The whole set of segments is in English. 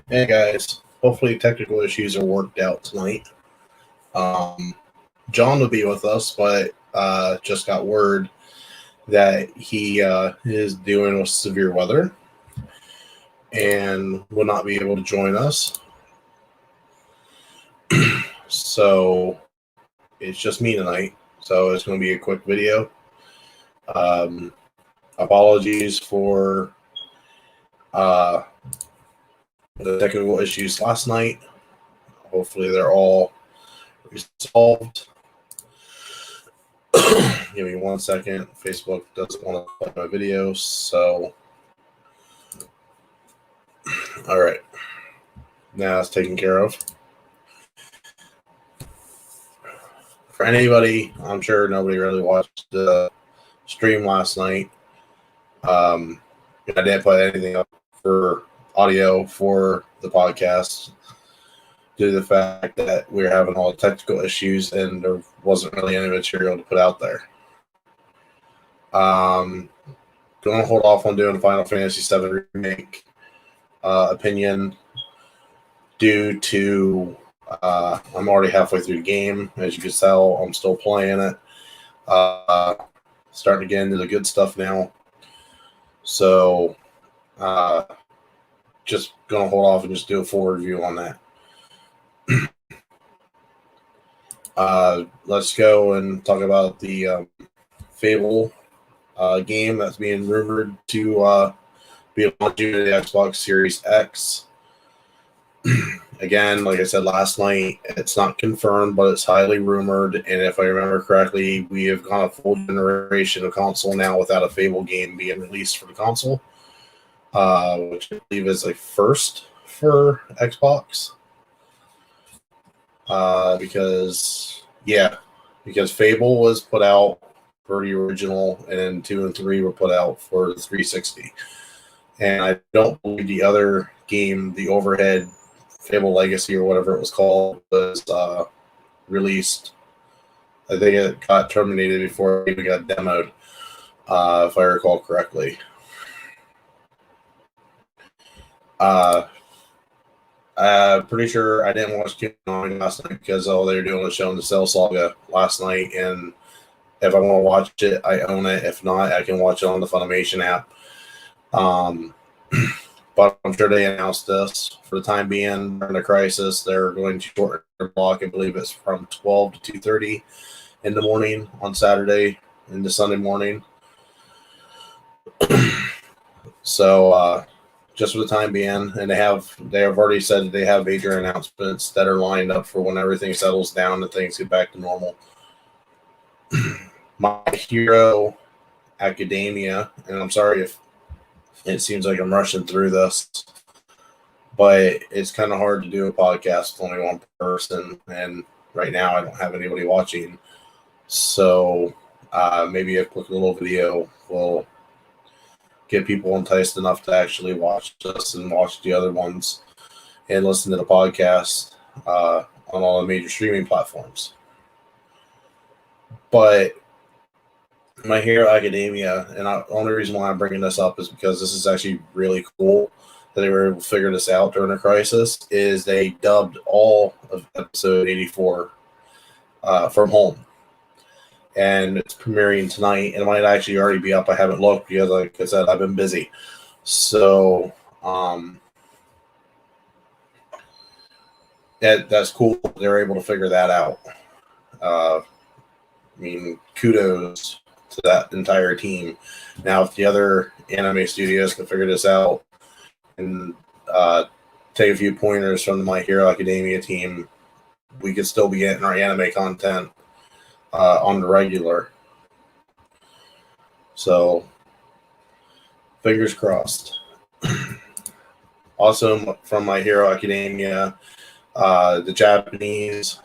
Hey guys, hopefully technical issues are worked out tonight. John will be with us, but just got word that he is dealing with severe weather and will not be able to join us. So it's just me tonight. So it's going to be a quick video. Apologies for the technical issues last night. Hopefully they're all resolved. Give me 1 second. Facebook doesn't want to play my videos, so all right. Now it's taken care of. For anybody, I'm sure nobody really watched the stream last night. I didn't put anything up for audio for the podcast due to the fact that we were having all the technical issues and there wasn't really any material to put out there. Going to hold off on doing the Final Fantasy VII Remake opinion due to I'm already halfway through the game. As you can tell, I'm still playing it. Starting to get into the good stuff now. So just going to hold off and just do a full review on that. Let's go and talk about the Fable game that's being rumored to be launching to the Xbox Series X. Again, like I said last night, it's not confirmed, but it's highly rumored. And if I remember correctly, we have gone a full generation of console now without a Fable game being released for the console, which I believe is a first for Xbox. Because Fable was put out for the original, and then 2 and 3 were put out for the 360. And I don't believe the other game, the Overhead Fable Legacy or whatever it was called, was released. I think it got terminated before it even got demoed, if I recall correctly. I'm pretty sure I didn't watch Kingdom last night because all they were doing was showing the Cell Saga last night, and if I want to watch it, I own it. If not, I can watch it on the Funimation app. But I'm sure they announced this. For the time being, during the crisis, they're going to shorten their block. I believe it's from 12 to 2:30 in the morning on Saturday into Sunday morning. So just for the time being, and they have already said that they have major announcements that are lined up for when everything settles down and things get back to normal. My Hero Academia, and I'm sorry if it seems like I'm rushing through this, but it's kind of hard to do a podcast with only one person, and right now I don't have anybody watching. So maybe a quick little video will get people enticed enough to actually watch this and watch the other ones and listen to the podcast on all the major streaming platforms. But My Hero Academia, and the only reason why I'm bringing this up is because this is actually really cool that they were able to figure this out during the crisis, is they dubbed all of episode 84 from home. And it's premiering tonight, and it might actually already be up. I haven't looked because, like I said, I've been busy. So that's cool. They're able to figure that out. I mean, kudos to that entire team. Now, if the other anime studios can figure this out and take a few pointers from the My Hero Academia team, we could still be getting our anime content on the regular. So, fingers crossed. Also, from My Hero Academia, the Japanese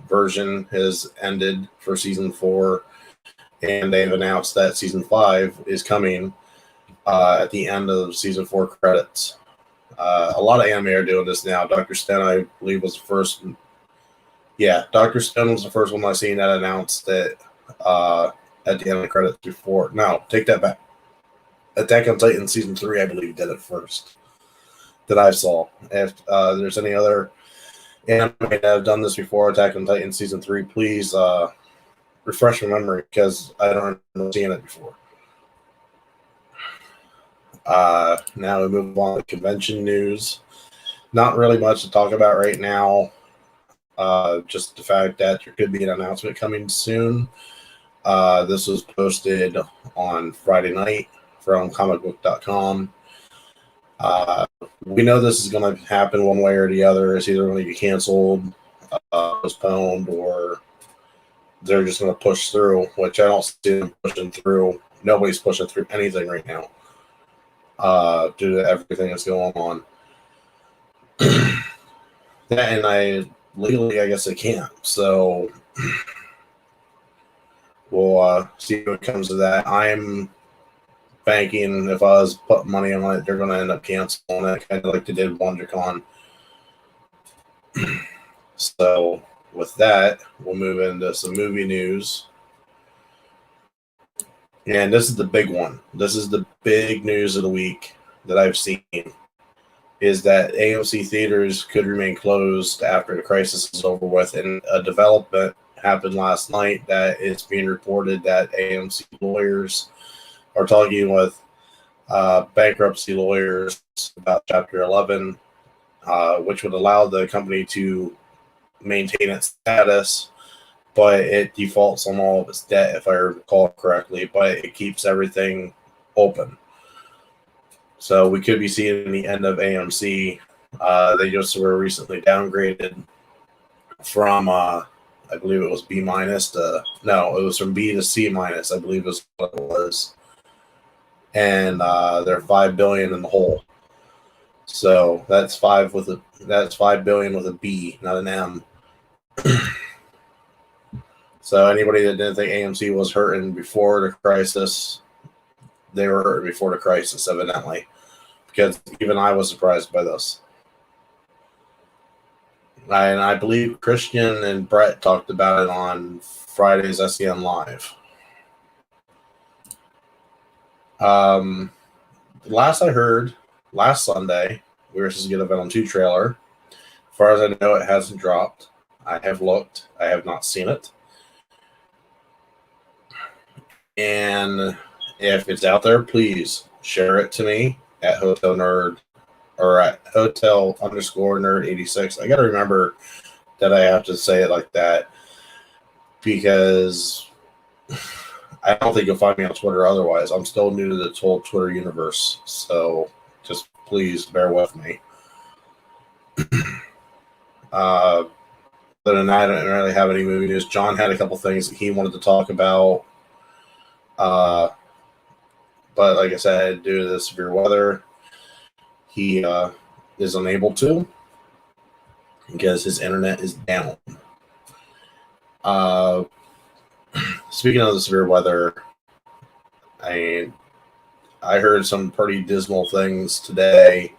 version has ended for season 4, and they've announced that season 5 is coming at the end of season 4 credits. A lot of anime are doing this now. Dr. Stone, I believe, was the first. Yeah, Dr. Stone was the first one I've seen that announced that at the end of the credits before. No, take that back. Attack on Titan season 3, I believe, did it first. that I saw. If there's any other anime that have done this before, Attack on Titan Season 3, please refresh my memory because I don't remember seeing it before. Now we move on to convention news. Not really much to talk about right now. Just the fact that there could be an announcement coming soon. This was posted on Friday night from comicbook.com. We know this is going to happen one way or the other. It's either going to get canceled, postponed, or they're just going to push through, which I don't see them pushing through. Nobody's pushing through anything right now due to everything that's going on. And legally, I guess I can't. So we'll see what comes of that. I'm banking, if I was putting money on it, they're going to end up canceling it, kind of like they did WonderCon. So with that, we'll move into some movie news. And this is the big one. This is the big news of the week that I've seen, is that AMC theaters could remain closed after the crisis is over with. And a development happened last night that it's being reported that AMC lawyers are talking with bankruptcy lawyers about Chapter 11, which would allow the company to maintain its status, but it defaults on all of its debt, if I recall correctly, but it keeps everything open. So we could be seeing the end of AMC. They just were recently downgraded from, I believe it was B- to, no, it was from B to C-, I believe is what it was. And they're $5 billion in the hole. So that's $5 billion with a B, not an M. So anybody that didn't think AMC was hurting before the crisis, they were hurting before the crisis, evidently, because even I was surprised by this. And I believe Christian and Brett talked about it on Friday's SEN Live. Last I heard, last Sunday, we were supposed to get a Venom 2 trailer. As far as I know, it hasn't dropped. I have looked. I have not seen it. And if it's out there, please share it to me at Hotel Nerd or at Hotel_Nerd86. I got to remember that I have to say it like that because I don't think you'll find me on Twitter otherwise. I'm still new to the whole Twitter universe, so just please bear with me. Other than that, I don't really have any movie news. John had a couple things that he wanted to talk about. But like I said, due to the severe weather, he is unable to because his internet is down. Speaking of the severe weather, I heard some pretty dismal things today.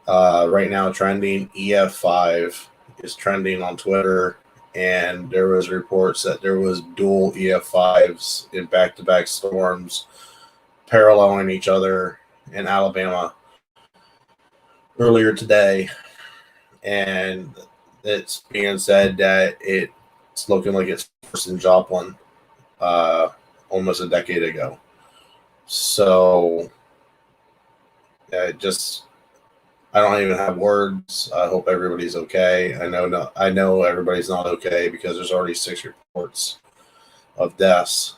Right now, trending EF5 is trending on Twitter, and there was reports that there was dual EF5s in back-to-back storms paralleling each other in Alabama earlier today, and it's being said that it's looking like it's worse than Joplin almost a decade ago. So I don't even have words. I hope everybody's okay. I know everybody's not okay because there's already 6 reports of deaths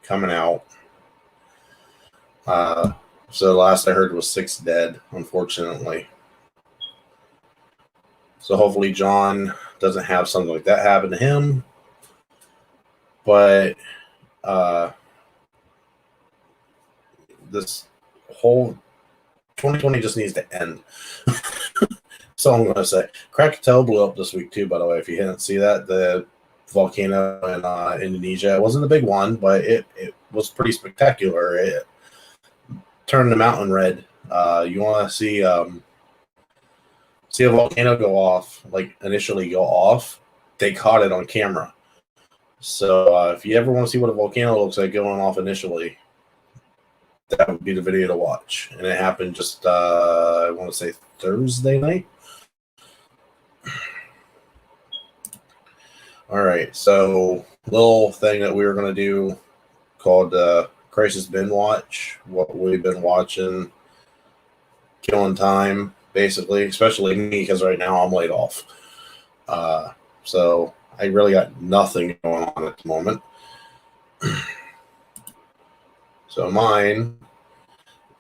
coming out. So the last I heard was 6 dead, unfortunately. So hopefully John doesn't have something like that happen to him. But this whole 2020 just needs to end. That's all I'm going to say. Krakatoa blew up this week too, by the way. If you didn't see that, the volcano in Indonesia. It wasn't a big one, but it was pretty spectacular. It turned the mountain red. You want to see a volcano go off, like initially go off. They caught it on camera. So if you ever want to see what a volcano looks like going off initially, that would be the video to watch. And it happened just, I want to say Thursday night. All right, so little thing that we were going to do called Crisis Bin Watch, what we've been watching, killing time, basically, especially me, because right now I'm laid off. So I really got nothing going on at the moment. So mine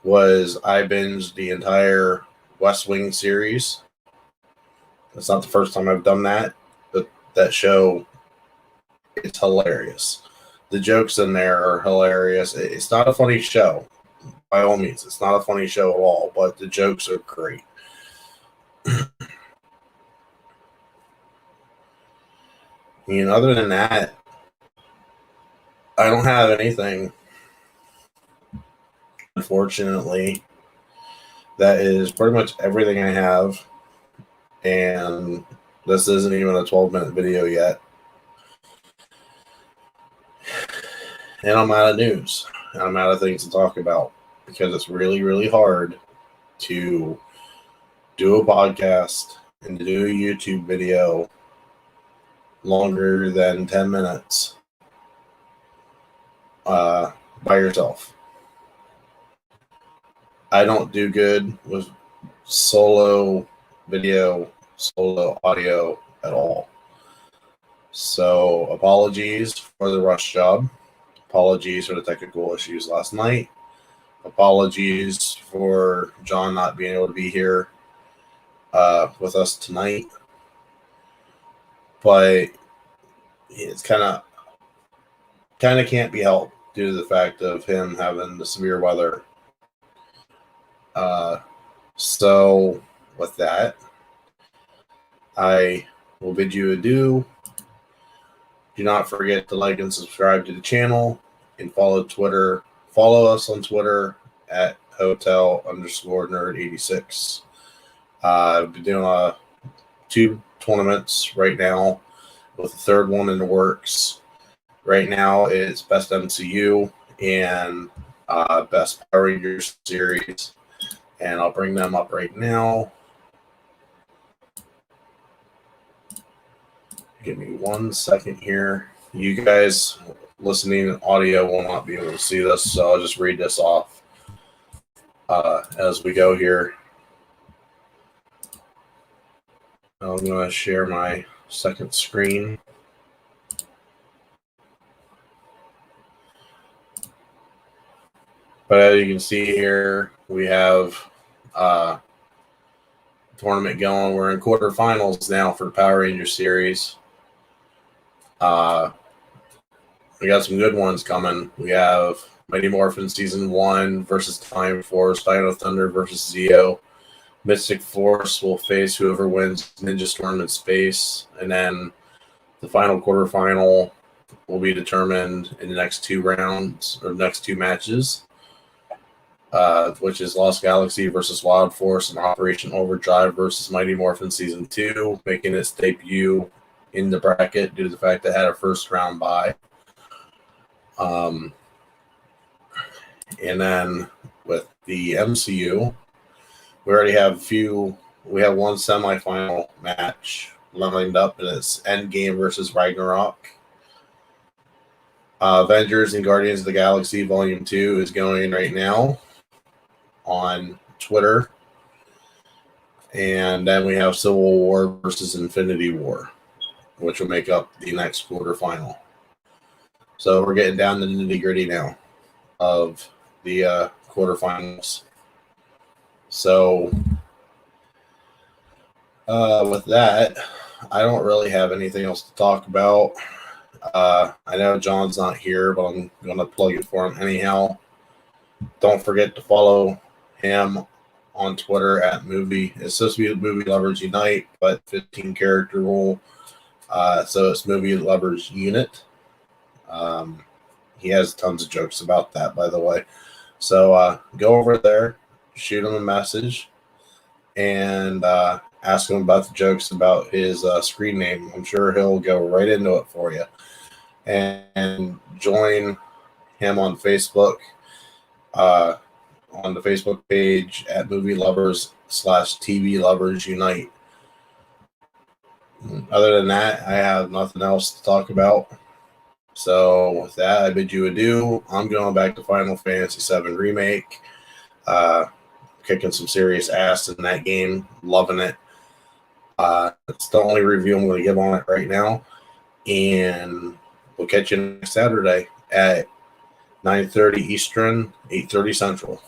was I binged the entire West Wing series. It's not the first time I've done that, but that show is hilarious. The jokes in there are hilarious. It's not a funny show, by all means. It's not a funny show at all, but the jokes are great. Other than that, I don't have anything, unfortunately. That is pretty much everything I have. And this isn't even a 12-minute video yet. And I'm out of news. And I'm out of things to talk about because it's really, really hard to do a podcast and to do a YouTube video longer than 10 minutes by yourself. I don't do good with solo video, solo audio at all. So apologies for the rush job. Apologies for the technical issues last night. Apologies for John not being able to be here with us tonight. But it's kind of can't be helped due to the fact of him having the severe weather. So with that, I will bid you adieu. Do not forget to like and subscribe to the channel and follow Twitter. Follow us on Twitter at hotel_nerd86. I've been doing 2 tournaments right now, with the third one in the works. Right now it's Best MCU and Best Power Rangers series. And I'll bring them up right now. Give me 1 second here. You guys listening in audio will not be able to see this, so I'll just read this off as we go here. I'm going to share my second screen. But as you can see here, we have tournament going. We're in quarterfinals now for the Power Rangers series. We got some good ones coming. We have Mighty Morphin Season 1 versus Time Force, Dino Thunder versus Zeo. Mystic Force will face whoever wins Ninja Storm in Space. And then the final quarterfinal will be determined in the next 2 rounds, or next 2 matches, which is Lost Galaxy versus Wild Force and Operation Overdrive versus Mighty Morphin Season 2, making its debut in the bracket due to the fact that it had a first round bye. And then with the MCU, we already have we have 1 semifinal match lined up, and it's Endgame versus Ragnarok. Avengers and Guardians of the Galaxy Volume 2 is going right now on Twitter. And then we have Civil War versus Infinity War, which will make up the next quarterfinal. So we're getting down to the nitty-gritty now of the quarterfinals. So with that, I don't really have anything else to talk about. I know John's not here, but I'm going to plug it for him anyhow. Don't forget to follow him on Twitter at Movie. It's supposed to be Movie Lovers Unite, but 15 character rule. So it's Movie Lovers Unit. He has tons of jokes about that, by the way. So go over there, shoot him a message, and ask him about the jokes about his screen name. I'm sure he'll go right into it for you. And join him on Facebook on the Facebook page at Movie Lovers /TV Lovers Unite. Other than that, I have nothing else to talk about. So with that, I bid you adieu. I'm going back to Final Fantasy VII Remake. Kicking some serious ass in that game. Loving it. It's the only review I'm going to give on it right now. And we'll catch you next Saturday at 9:30 Eastern, 8:30 Central.